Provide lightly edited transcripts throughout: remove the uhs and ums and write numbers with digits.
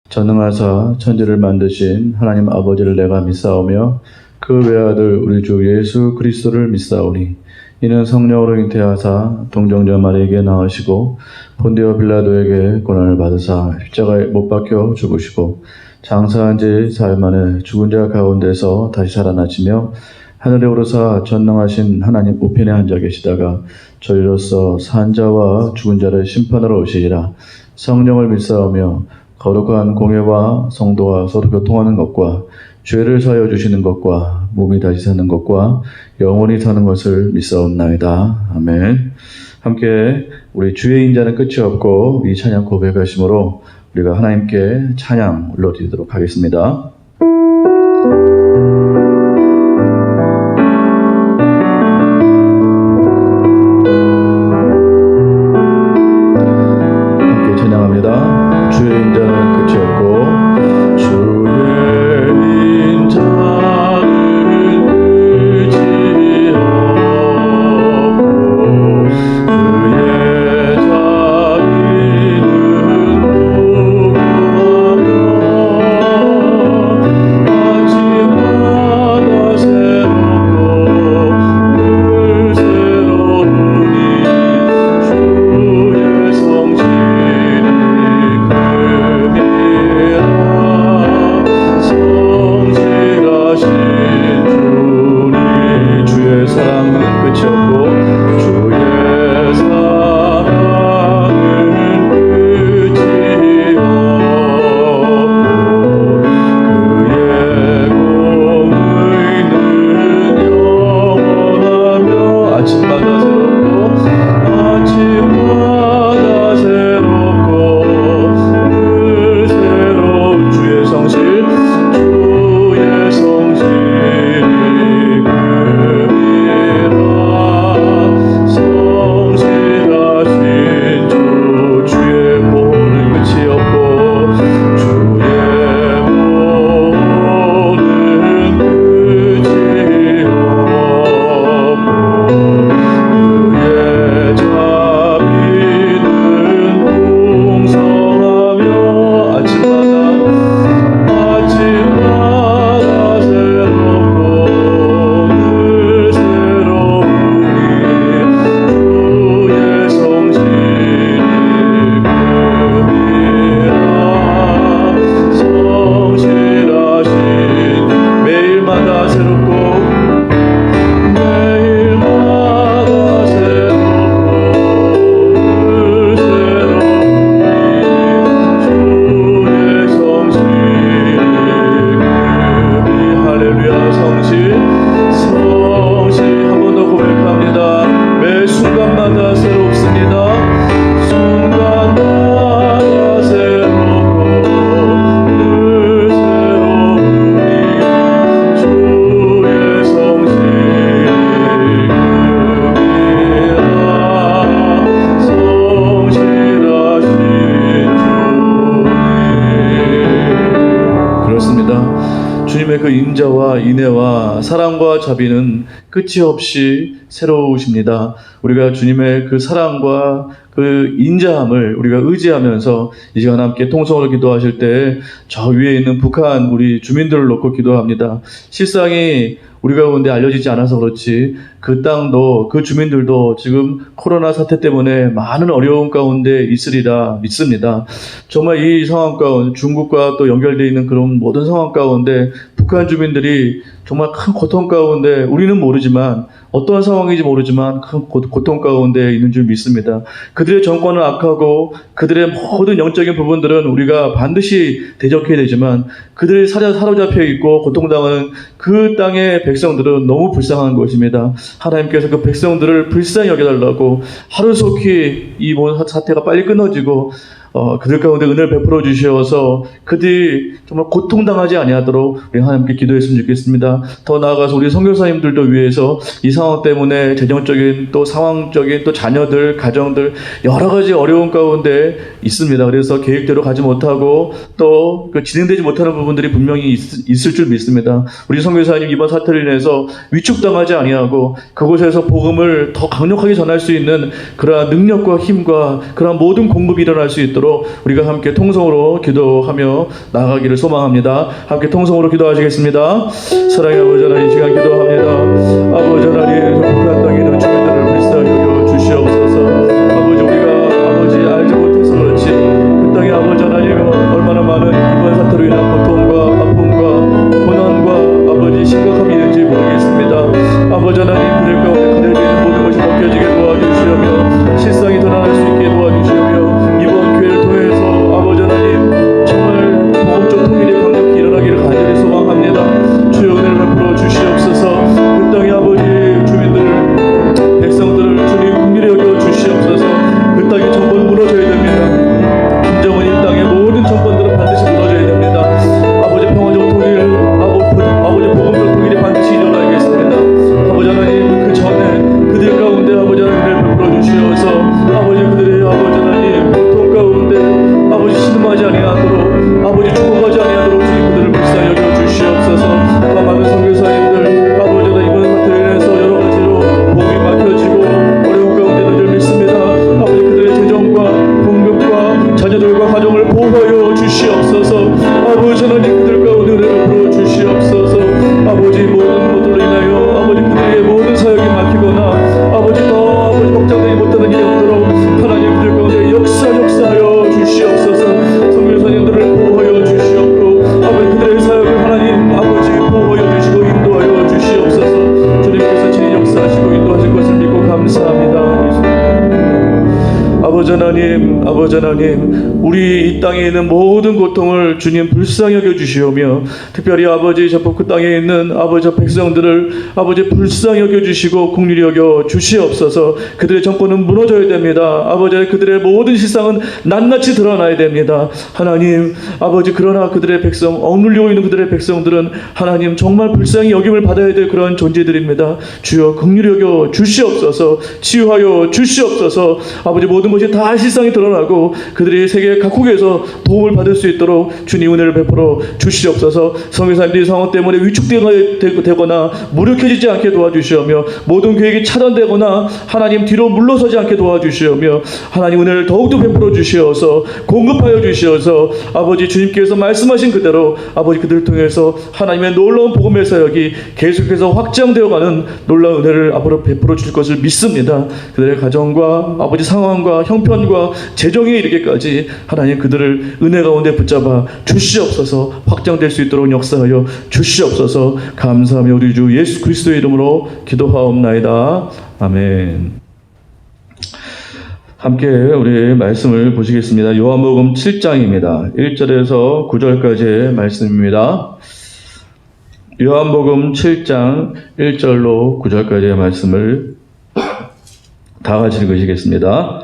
전능하사 천지를 만드신 하나님 아버지를 내가 믿사오며 그 외아들 우리 주 예수 그리스도를 믿사오니 이는 성령으로 잉태하사 동정녀 마리에게 낳으시고 본디오 빌라도에게 고난을 받으사 십자가에 못 박혀 죽으시고 장사한 지 사흘 만에 죽은 자 가운데서 다시 살아나시며 하늘에 오르사 전능하신 하나님 우편에 앉아 계시다가 저희로서 산 자와 죽은 자를 심판하러 오시리라. 성령을 믿사오며 거룩한 공예와 성도와 서로 교통하는 것과 죄를 사하여 주시는 것과 몸이 다시 사는 것과 영원히 사는 것을 믿사옵나이다. 아멘. 함께 우리 주의 인자는 끝이 없고 이 찬양 고백하심으로 우리가 하나님께 찬양 올려드리도록 하겠습니다. 함께 찬양합니다. 주의 인자는 끝이 없고 주의 인자는 끝이 없고 주의 자비는 무궁하며 아침마다 새롭고 늘 새로우니 주의 성실이 금이라 성실하신 주니 주의 사랑은 끝이 없고 주의 사랑은 끝이 없고 그의 공의는 영원하며 아침마다 새롭고 늘 새로운 주의 성실이 금이라 성실하신 주 주의 보호는 끝이 없고 주의 보호는 끝이 없고 그의 자비는 풍성하며 아침마다 새롭고 늘 새로우니 주의 성실이 금이라 성실하신 매일마다 새롭고 늘 새로우니 주의 성실이 할렐루야. 성실 한 번 더 고백합니다. 매 순간마다 새롭습니다. 순간마다 새롭고 늘 새로우니 주의 성실이 금이라 성실하신 주님. 그렇습니다. 주님의 그 인자와 인애와 사랑과 자비는 끝이 없이 새로우십니다. 우리가 주님의 그 사랑과 그 인자함을 우리가 의지하면서 이 시간 함께 통성으로 기도하실 때 저 위에 있는 북한 우리 주민들을 놓고 기도합니다. 실상이 우리 가운데 알려지지 않아서 그렇지 그 땅도 그 주민들도 지금 코로나 사태 때문에 많은 어려움 가운데 있으리라 믿습니다. 정말 이 상황 가운데 중국과 또 연결되어 있는 그런 모든 상황 가운데 북한 주민들이 정말 큰 고통 가운데 우리는 모르지만 어떠한 상황인지 모르지만 큰 고통 가운데 있는 줄 믿습니다. 그들의 정권은 악하고 그들의 모든 영적인 부분들은 우리가 반드시 대적해야 되지만 그들이 사로잡혀 있고 고통당하는 그 땅의 백성들은 너무 불쌍한 것입니다. 하나님께서 그 백성들을 불쌍히 여겨달라고 하루속히 이 모든 사태가 빨리 끊어지고 그들 가운데 은혜를 베풀어 주셔서 그들이 정말 고통당하지 아니하도록 우리 하나님께 기도했으면 좋겠습니다. 더 나아가서 우리 선교사님들도 위해서 이 상황 때문에 재정적인 또 상황적인 또 자녀들, 가정들 여러 가지 어려운 가운데 있습니다. 그래서 계획대로 가지 못하고 또 그 진행되지 못하는 부분들이 분명히 있을 줄 믿습니다. 우리 선교사님 이번 사태로 인해서 위축당하지 아니하고 그곳에서 복음을 더 강력하게 전할 수 있는 그러한 능력과 힘과 그러한 모든 공급이 일어날 수 있도록 있도록 우리가 함께 통성으로 기도하며 나아가기를 소망합니다. 함께 통성으로 기도하시겠습니다. 사랑의 아버지 하나님, 이 시간 기도합니다. 아버지 하나님, 북한 땅에 있는 주민들을 불쌍히 여겨 주시옵소서. 아버지, 우리가 아버지 알지 못해서 그렇지 그 땅에 아버지 하나님 얼마나 많은 이번 사태로 인한 고통과 아픔과 고난과 아버지 심각함이 있는지 모르겠습니다. 아버지 하나님, 그들 가운데 그들에게 있는 모든 것이 벗겨지게 도와주시오며 실상이 드러날 수 있게 도와주시오며 이번 기회를 통해서 아버지 하나님 정말 복음적 통일이 강력히 일어나기를 간절히 소망합니다. 주여 은혜를 베풀어 주시옵소서. 그 땅의 아버지 주민들 백성들을 주님 긍휼히 여겨 주시옵소서. 그 땅의 정권 무너져야 됩니다. 김정은 이 땅의 모든 정권들은 반드시 무너져야 됩니다. 아버지 평화적 통일, 아버지 복음적 통일이 반드시 일어나겠습니다. 아버지 하나님, 그 전에 그들 가운데 아버지 하나님을 베풀어 주시어서 아버지 그들의 아버지 하나님 고통 가운데 아버지 신음하지 아니하도록 아버지 죽어가지 아니하도록 주님 그들을 불쌍히 여겨 주시옵소서. 많은 선교사님들 아버지 하나님 이번 사태로 인해서 여러 가지로 복음이 막혀지고 어려운 가운데 있는 줄 믿습니다. 아버지 그들의 재정과 공급과 자녀들과 가정을 보호하여 주시옵소서. 아버지 하나님 그들 가운데 은혜를 베풀어 주시옵소서. 아버지 모든 것들로 인하여 아버지 그들의 모든 사역이 막히거나 아버지 더 아버지 확장되지 못하는 일이 없도록 하나님 그들 가운데 역사하여 주시옵소서. 선교사님들을 보호하여 주시옵고 아버지 그들의 사역을 하나님 아버지 보호하여 주시고 인도하여 주시옵소서. 주님께서 친히 역사하시고 인도하실 것을 믿고 감사합니다. 아버지 하나님, 우리 이 땅에 있는 모든 고통을 주님 불쌍히 여겨 주시오며 특별히 아버지 저 그 땅에 있는 아버지 백성들을 아버지 불쌍히 여겨 주시고 긍휼히 여겨 주시옵소서. 그들의 정권은 무너져야 됩니다. 아버지 그들의 모든 실상은 낱낱이 드러나야 됩니다. 하나님 아버지 그러나 그들의 백성 억눌리고 있는 그들의 백성들은 하나님 정말 불쌍히 여김을 받아야 될 그런 존재들입니다. 주여 긍휼히 여겨 주시옵소서. 치유하여 주시옵소서. 아버지 모든 것이 다 실상이 드러나고 그들이 세계 각국에서 도움을 받을 수 있도록 주님 은혜를 베풀어 주시옵소서. 선교사님들이 상황 때문에 위축되거나 무력해지지 않게 도와주시오며 모든 계획이 차단되거나 하나님 뒤로 물러서지 않게 도와주시오며 하나님 은혜를 더욱더 베풀어 주시어서 공급하여 주시어서 아버지 주님께서 말씀하신 그대로 아버지 그들을 통해서 하나님의 놀라운 복음의 사역이 계속해서 확장되어가는 놀라운 은혜를 앞으로 베풀어 주실 것을 믿습니다. 그들의 가정과 아버지 상황과 형편과 재정에 이르기까지 하나님 그들을 은혜 가운데 붙잡아 주시옵소서. 확장될 수 있도록 역사하여 주시옵소서. 감사하며 우리 주 예수 그리스도의 이름으로 기도하옵나이다. 아멘. 함께 우리 말씀을 보시겠습니다. 요한복음 7장입니다. 1절에서 9절까지의 말씀입니다. 요한복음 7장 1절로 9절까지의 말씀을 다 같이 읽으시겠습니다.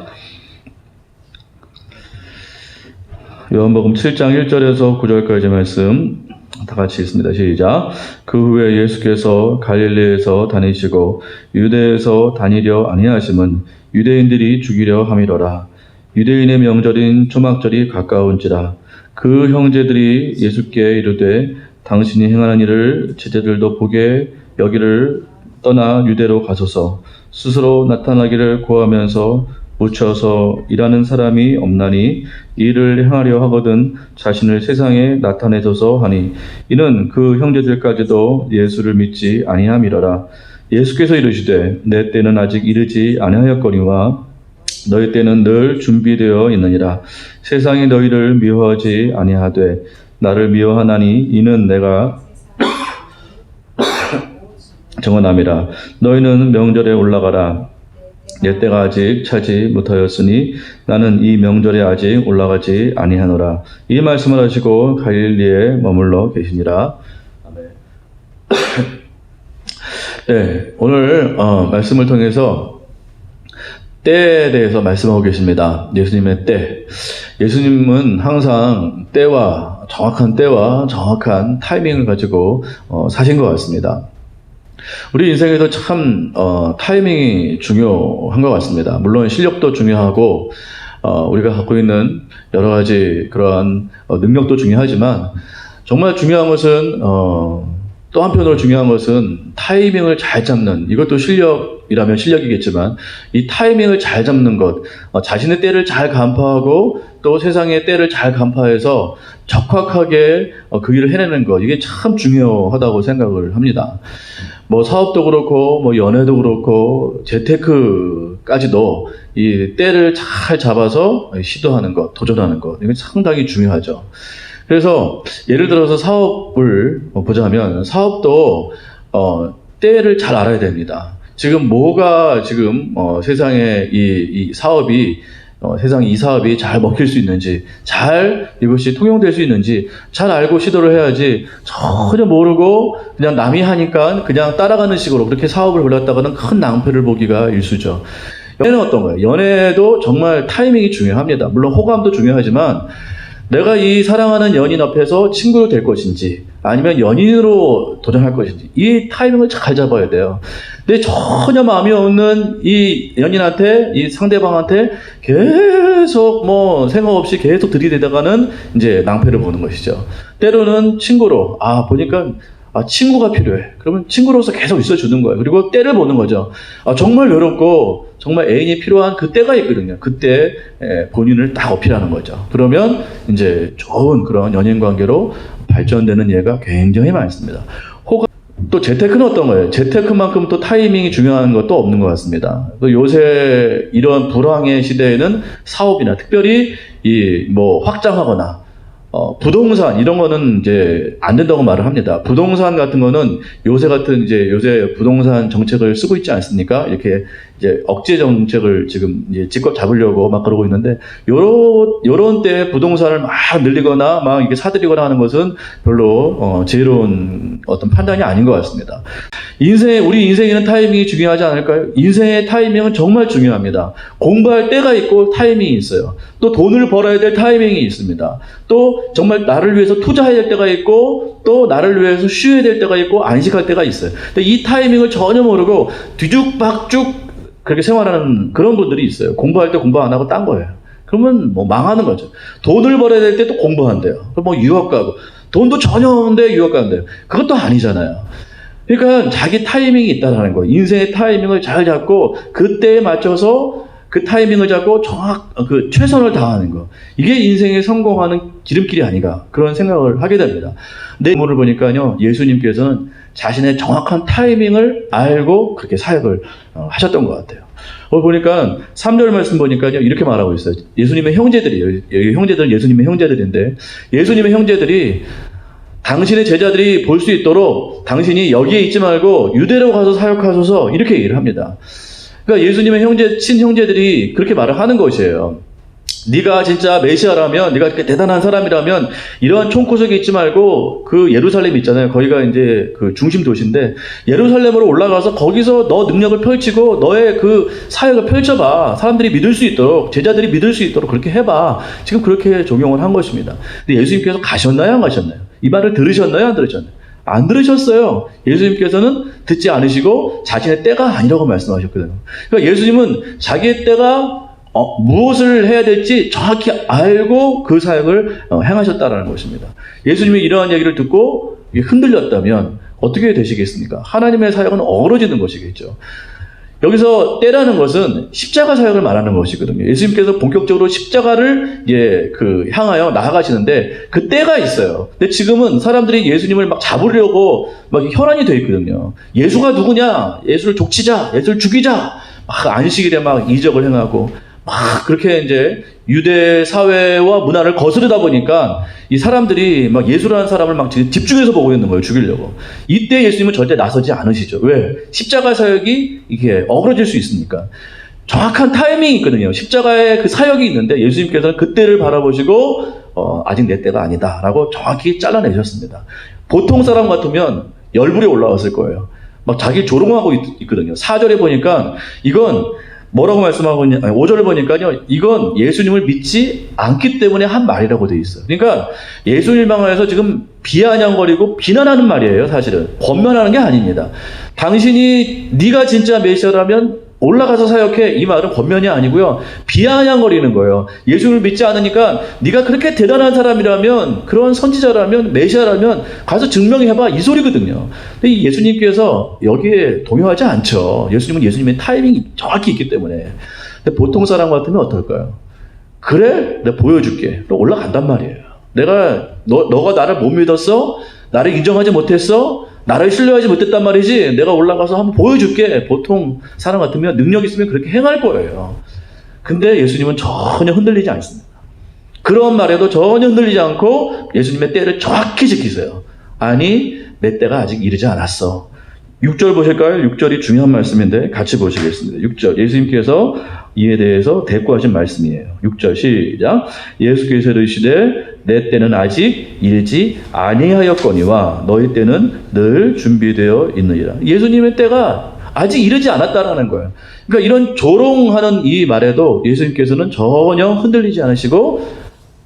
요한복음 7장 1절에서 9절까지 말씀 다 같이 읽습니다. 시작. 그 후에 예수께서 갈릴리에서 다니시고 유대에서 다니려 아니하심은 유대인들이 죽이려 함이로라. 유대인의 명절인 초막절이 가까운지라. 그 형제들이 예수께 이르되 당신이 행하는 일을 제자들도 보게 여기를 떠나 유대로 가소서. 스스로 나타나기를 구하면서 묻혀서 일하는 사람이 없나니 일을 행하려 하거든 자신을 세상에 나타내소서 하니 이는 그 형제들까지도 예수를 믿지 아니함이로라. 예수께서 이르시되 내 때는 아직 이르지 아니하였거니와 너희 때는 늘 준비되어 있느니라. 세상이 너희를 미워하지 아니하되 나를 미워하나니 이는 내가 정언함이라. 너희는 명절에 올라가라. 내 때가 아직 차지 못하였으니 나는 이 명절에 아직 올라가지 아니하노라. 이 말씀을 하시고 갈릴리에 머물러 계시니라. 아멘. 네, 오늘 말씀을 통해서 때에 대해서 말씀하고 계십니다. 예수님의 때. 예수님은 항상 정확한 때와 정확한 타이밍을 가지고 사신 것 같습니다. 우리 인생에서 참 타이밍이 중요한 것 같습니다. 물론 실력도 중요하고 우리가 갖고 있는 여러 가지 그러한 능력도 중요하지만 정말 중요한 것은 또 한편으로 중요한 것은 타이밍을 잘 잡는, 이것도 실력이라면 실력이겠지만 이 타이밍을 잘 잡는 것, 자신의 때를 잘 간파하고 또 세상의 때를 잘 간파해서 적확하게 그 일을 해내는 것, 이게 참 중요하다고 생각을 합니다. 뭐 사업도 그렇고 뭐 연애도 그렇고 재테크까지도 이 때를 잘 잡아서 시도하는 것, 도전하는 것, 이게 상당히 중요하죠. 그래서 예를 들어서 사업을 보자면 사업도 때를 잘 알아야 됩니다. 지금 뭐가 지금 세상에 이 사업이 세상 이 사업이 잘 먹힐 수 있는지, 잘 이것이 통용될 수 있는지 잘 알고 시도를 해야지, 전혀 모르고 그냥 남이 하니까 그냥 따라가는 식으로 그렇게 사업을 골랐다가는 큰 낭패를 보기가 일쑤죠. 연애는 어떤 거예요? 연애도 정말 타이밍이 중요합니다. 물론 호감도 중요하지만 내가 이 사랑하는 연인 앞에서 친구로 될 것인지 아니면 연인으로 도전할 것인지 이 타이밍을 잘 잡아야 돼요. 근데 전혀 마음이 없는 이 연인한테, 이 상대방한테 계속 뭐 생각 없이 계속 들이대다가는 이제 낭패를 보는 것이죠. 때로는 친구로, 보니까 친구가 필요해. 그러면 친구로서 계속 있어주는 거예요. 그리고 때를 보는 거죠. 정말 외롭고 정말 애인이 필요한 그 때가 있거든요. 그때 본인을 딱 어필하는 거죠. 그러면 이제 좋은 그런 연인 관계로 발전되는 예가 굉장히 많습니다. 또 재테크는 어떤 거예요? 재테크만큼 또 타이밍이 중요한 것도 없는 것 같습니다. 또 요새 이런 불황의 시대에는 사업이나 특별히 이 뭐 확장하거나 부동산 이런 거는 이제 안 된다고 말을 합니다. 부동산 같은 거는 요새 부동산 정책을 쓰고 있지 않습니까? 이렇게 이제 억제 정책을 지금 이제 직접 잡으려고 막 그러고 있는데, 요런 때 부동산을 막 늘리거나 막 이렇게 사들이거나 하는 것은 별로 지혜로운 어떤 판단이 아닌 것 같습니다. 우리 인생에는 타이밍이 중요하지 않을까요? 인생의 타이밍은 정말 중요합니다. 공부할 때가 있고 타이밍이 있어요. 또 돈을 벌어야 될 타이밍이 있습니다. 또 정말 나를 위해서 투자해야 될 때가 있고 또 나를 위해서 쉬어야 될 때가 있고 안식할 때가 있어요. 근데 이 타이밍을 전혀 모르고 뒤죽박죽 그렇게 생활하는 그런 분들이 있어요. 공부할 때 공부 안 하고 딴 거예요. 그러면 뭐 망하는 거죠. 돈을 벌어야 될 때 또 공부한대요. 그럼 뭐 유학 가고, 돈도 전혀 없는데 유학 간대요. 그것도 아니잖아요. 그러니까 자기 타이밍이 있다는 거예요. 인생의 타이밍을 잘 잡고 그때에 맞춰서 그 타이밍을 잡고 최선을 다하는 거. 이게 인생에 성공하는 지름길이 아닌가, 그런 생각을 하게 됩니다. 내 문을 보니까요, 예수님께서는 자신의 정확한 타이밍을 알고 그렇게 사역을 하셨던 것 같아요. 보니까 3절 말씀 보니까요, 이렇게 말하고 있어요. 예수님의 형제들이에요. 형제들은 예수님의 형제들인데, 예수님의 형제들이 당신의 제자들이 볼 수 있도록 당신이 여기에 있지 말고 유대로 가서 사역하소서, 이렇게 얘기를 합니다. 그러니까 예수님의 친형제들이 그렇게 말을 하는 것이에요. 네가 진짜 메시아라면, 네가 이렇게 대단한 사람이라면 이러한 총구석에 있지 말고 그 예루살렘 있잖아요. 거기가 이제 그 중심 도시인데 예루살렘으로 올라가서 거기서 너 능력을 펼치고 너의 그 사역을 펼쳐봐. 사람들이 믿을 수 있도록, 제자들이 믿을 수 있도록 그렇게 해봐. 지금 그렇게 적용을 한 것입니다. 근데 예수님께서 가셨나요, 안 가셨나요? 이 말을 들으셨나요, 안 들으셨나요? 안 들으셨어요. 예수님께서는 듣지 않으시고 자신의 때가 아니라고 말씀하셨거든요. 그러니까 예수님은 자기의 때가 무엇을 해야 될지 정확히 알고 그 사역을 행하셨다라는 것입니다. 예수님이 이러한 얘기를 듣고 흔들렸다면 어떻게 되시겠습니까? 하나님의 사역은 어그러지는 것이겠죠. 여기서 때라는 것은 십자가 사역을 말하는 것이거든요. 예수님께서 본격적으로 십자가를 향하여 나아가시는데 그 때가 있어요. 근데 지금은 사람들이 예수님을 막 잡으려고 막 혈안이 되어 있거든요. 예수가 누구냐? 예수를 족치자, 예수를 죽이자. 막 안식일에 막 이적을 행하고 막 그렇게 이제 유대 사회와 문화를 거스르다 보니까 이 사람들이 막 예수라는 사람을 막 집중해서 보고 있는 거예요, 죽이려고. 이때 예수님은 절대 나서지 않으시죠. 왜? 십자가 사역이 이게 어그러질 수 있으니까. 정확한 타이밍이 있거든요. 십자가의 그 사역이 있는데 예수님께서는 그때를 바라보시고 아직 내 때가 아니다 라고 정확히 잘라내셨습니다. 보통 사람 같으면 열불이 올라왔을 거예요. 막 자기 조롱하고 있거든요. 4절에 보니까 이건 뭐라고 말씀하고 있냐, 5절을 보니까요, 이건 예수님을 믿지 않기 때문에 한 말이라고 되어 있어요. 그러니까 예수님을 향해서 지금 비아냥거리고 비난하는 말이에요. 사실은 권면하는 게 아닙니다. 당신이 네가 진짜 메시아라면 올라가서 사역해. 이 말은 권면이 아니고요. 비아냥거리는 거예요. 예수를 믿지 않으니까 네가 그렇게 대단한 사람이라면, 그런 선지자라면, 메시아라면 가서 증명해봐. 이 소리거든요. 근데 이 예수님께서 여기에 동요하지 않죠. 예수님은 예수님의 타이밍이 정확히 있기 때문에. 근데 보통 사람 같으면 어떨까요? 그래? 내가 보여줄게. 너 올라간단 말이에요. 너가 나를 못 믿었어? 나를 인정하지 못했어? 나를 신뢰하지 못했단 말이지. 내가 올라가서 한번 보여줄게. 보통 사람 같으면 능력 있으면 그렇게 행할 거예요. 근데 예수님은 전혀 흔들리지 않습니다. 그런 말에도 전혀 흔들리지 않고 예수님의 때를 정확히 지키세요. 아니, 내 때가 아직 이르지 않았어. 6절 보실까요? 6절이 중요한 말씀인데 같이 보시겠습니다. 6절 예수님께서 이에 대해서 대꾸하신 말씀이에요. 6절 시작. 예수께서 이르시되 내 때는 아직 이르지 아니하였거니와 너희 때는 늘 준비되어 있느니라. 예수님의 때가 아직 이르지 않았다라는 거예요. 그러니까 이런 조롱하는 이 말에도 예수님께서는 전혀 흔들리지 않으시고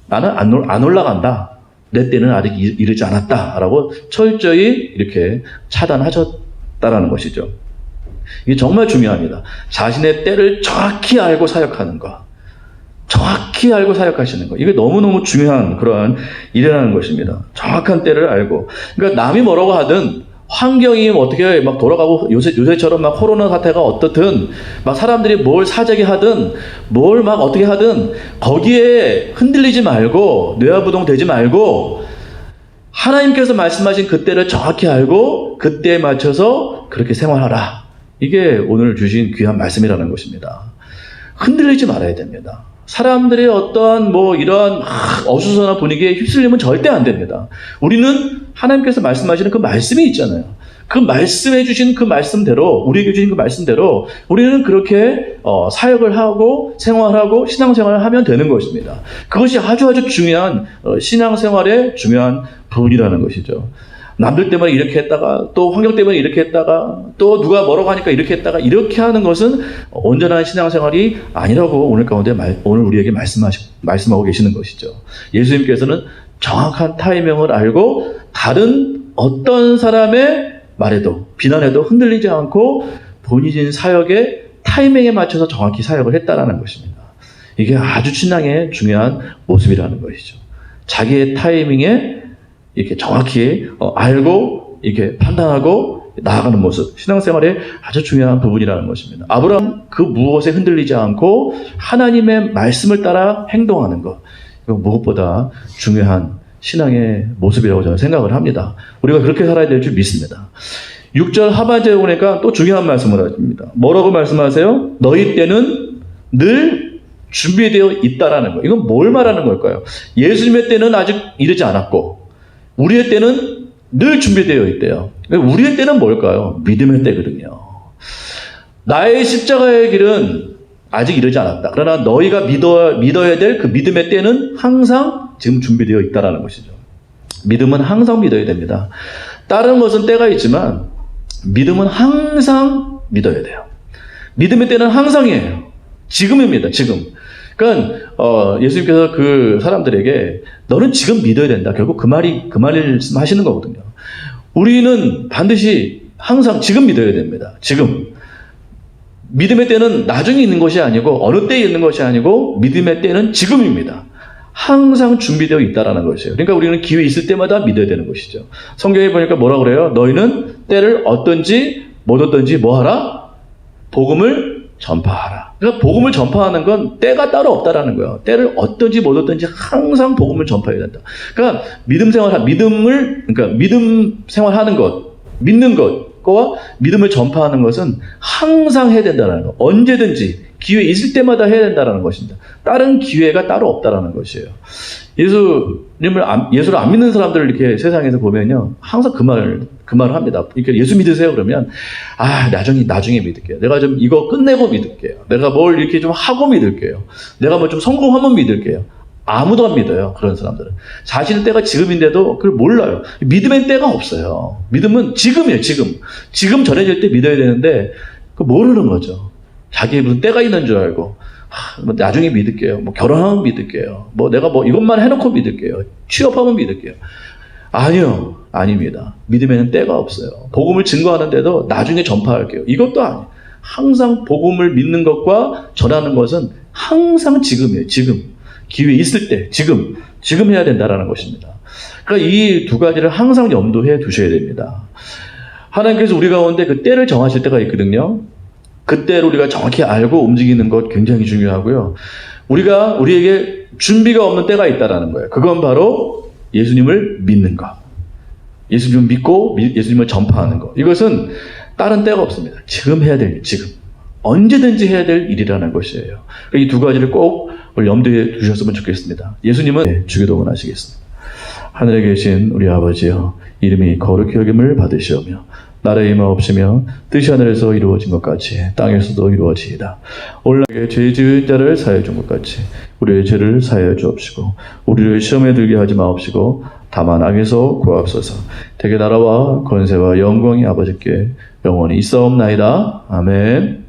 나는 안 올라간다. 내 때는 아직 이르지 않았다라고 철저히 이렇게 차단하셨다라는 것이죠. 이게 정말 중요합니다. 자신의 때를 정확히 알고 사역하는 것. 정확히 알고 사역하시는 것. 이게 너무너무 중요한 그러한 일이라는 것입니다. 정확한 때를 알고. 그러니까 남이 뭐라고 하든 환경이 어떻게 막 돌아가고 요새처럼 막 코로나 사태가 어떻든 막 사람들이 뭘 사재기 하든 뭘 막 어떻게 하든 거기에 흔들리지 말고 뇌화부동 되지 말고 하나님께서 말씀하신 그때를 정확히 알고 그때에 맞춰서 그렇게 생활하라. 이게 오늘 주신 귀한 말씀이라는 것입니다. 흔들리지 말아야 됩니다. 사람들의 어떠한 이런 어수선한 분위기에 휩쓸리면 절대 안 됩니다. 우리는 하나님께서 말씀하시는 그 말씀이 있잖아요. 그 말씀해 주신 그 말씀대로, 우리에게 주신 그 말씀대로 우리는 그렇게 사역을 하고 생활하고 신앙생활을 하면 되는 것입니다. 그것이 아주 중요한 신앙생활의 중요한 부분이라는 것이죠. 남들 때문에 이렇게 했다가 또 환경 때문에 이렇게 했다가 또 누가 뭐라고 하니까 이렇게 했다가 이렇게 하는 것은 온전한 신앙생활이 아니라고 오늘 가운데 오늘 우리에게 말씀하고 계시는 것이죠. 예수님께서는 정확한 타이밍을 알고 다른 어떤 사람의 말에도 비난에도 흔들리지 않고 본인 사역의 타이밍에 맞춰서 정확히 사역을 했다라는 것입니다. 이게 아주 신앙의 중요한 모습이라는 것이죠. 자기의 타이밍에 이렇게 정확히 알고 이렇게 판단하고 나아가는 모습, 신앙생활의 아주 중요한 부분이라는 것입니다. 아브라함 그 무엇에 흔들리지 않고 하나님의 말씀을 따라 행동하는 것, 이거 무엇보다 중요한 신앙의 모습이라고 저는 생각을 합니다. 우리가 그렇게 살아야 될 줄 믿습니다. 6절 하반절에 보니까 또 중요한 말씀을 하십니다. 뭐라고 말씀하세요? 너희 때는 늘 준비되어 있다라는 거. 이건 뭘 말하는 걸까요? 예수님의 때는 아직 이르지 않았고 우리의 때는 늘 준비되어 있대요. 우리의 때는 뭘까요? 믿음의 때거든요. 나의 십자가의 길은 아직 이르지 않았다. 그러나 너희가 믿어야 될 그 믿음의 때는 항상 지금 준비되어 있다라는 것이죠. 믿음은 항상 믿어야 됩니다. 다른 것은 때가 있지만 믿음은 항상 믿어야 돼요. 믿음의 때는 항상이에요. 지금입니다. 지금. 그러니까 예수님께서 그 사람들에게 너는 지금 믿어야 된다. 결국 그 말씀하시는 거거든요. 우리는 반드시 항상 지금 믿어야 됩니다. 지금. 믿음의 때는 나중에 있는 것이 아니고 어느 때에 있는 것이 아니고 믿음의 때는 지금입니다. 항상 준비되어 있다라는 것이에요. 그러니까 우리는 기회 있을 때마다 믿어야 되는 것이죠. 성경에 보니까 뭐라 그래요? 너희는 때를 어떤지 못 어떤지 뭐하라? 복음을 전파하라. 그러니까 복음을 전파하는 건 때가 따로 없다라는 거예요. 때를 어떤지 못 어떤지 항상 복음을 전파해야 된다. 그러니까 믿음 생활하는 것, 믿는 것과 믿음을 전파하는 것은 항상 해야 된다는 거. 언제든지 기회 있을 때마다 해야 된다는 것입니다. 다른 기회가 따로 없다라는 것이에요. 예수를 안 믿는 사람들을 이렇게 세상에서 보면요, 항상 그 말을 합니다. 그러니까 예수 믿으세요 그러면 나중에 믿을게요. 내가 좀 이거 끝내고 믿을게요. 내가 뭘 이렇게 좀 하고 믿을게요. 내가 뭐 좀 성공하면 믿을게요. 아무도 안 믿어요. 그런 사람들은 자신의 때가 지금인데도 그걸 몰라요. 믿음의 때가 없어요. 믿음은 지금이에요. 지금 전해질 때 믿어야 되는데 그 모르는 거죠. 자기의 무슨 때가 있는 줄 알고 나중에 믿을게요. 결혼하면 믿을게요. 내가 이것만 해놓고 믿을게요. 취업하면 믿을게요. 아니요. 아닙니다. 믿음에는 때가 없어요. 복음을 증거하는데도 나중에 전파할게요. 이것도 아니에요. 항상 복음을 믿는 것과 전하는 것은 항상 지금이에요. 지금. 기회 있을 때, 지금 해야 된다라는 것입니다. 그러니까 이 두 가지를 항상 염두해 두셔야 됩니다. 하나님께서 우리 가운데 그 때를 정하실 때가 있거든요. 그 때를 우리가 정확히 알고 움직이는 것 굉장히 중요하고요. 우리에게 준비가 없는 때가 있다라는 거예요. 그건 바로 예수님을 믿는 것. 예수님을 믿고 예수님을 전파하는 것. 이것은 다른 때가 없습니다. 지금 해야 될 일, 지금. 언제든지 해야 될 일이라는 것이에요. 이 두 가지를 꼭 염두에 두셨으면 좋겠습니다. 예수님은 주기도문 하시겠습니다. 하늘에 계신 우리 아버지여, 이름이 거룩히 여김을 받으시오며 나라의 임하옵시며 뜻이 하늘에서 이루어진 것 같이 땅에서도 이루어지이다. 오늘날에 죄 지은 자를 사하여 준 것 같이 우리의 죄를 사하여 주옵시고 우리를 시험에 들게 하지 마옵시고 다만 악에서 구하옵소서. 대개 나라와 권세와 영광이 아버지께 영원히 있사옵나이다. 아멘.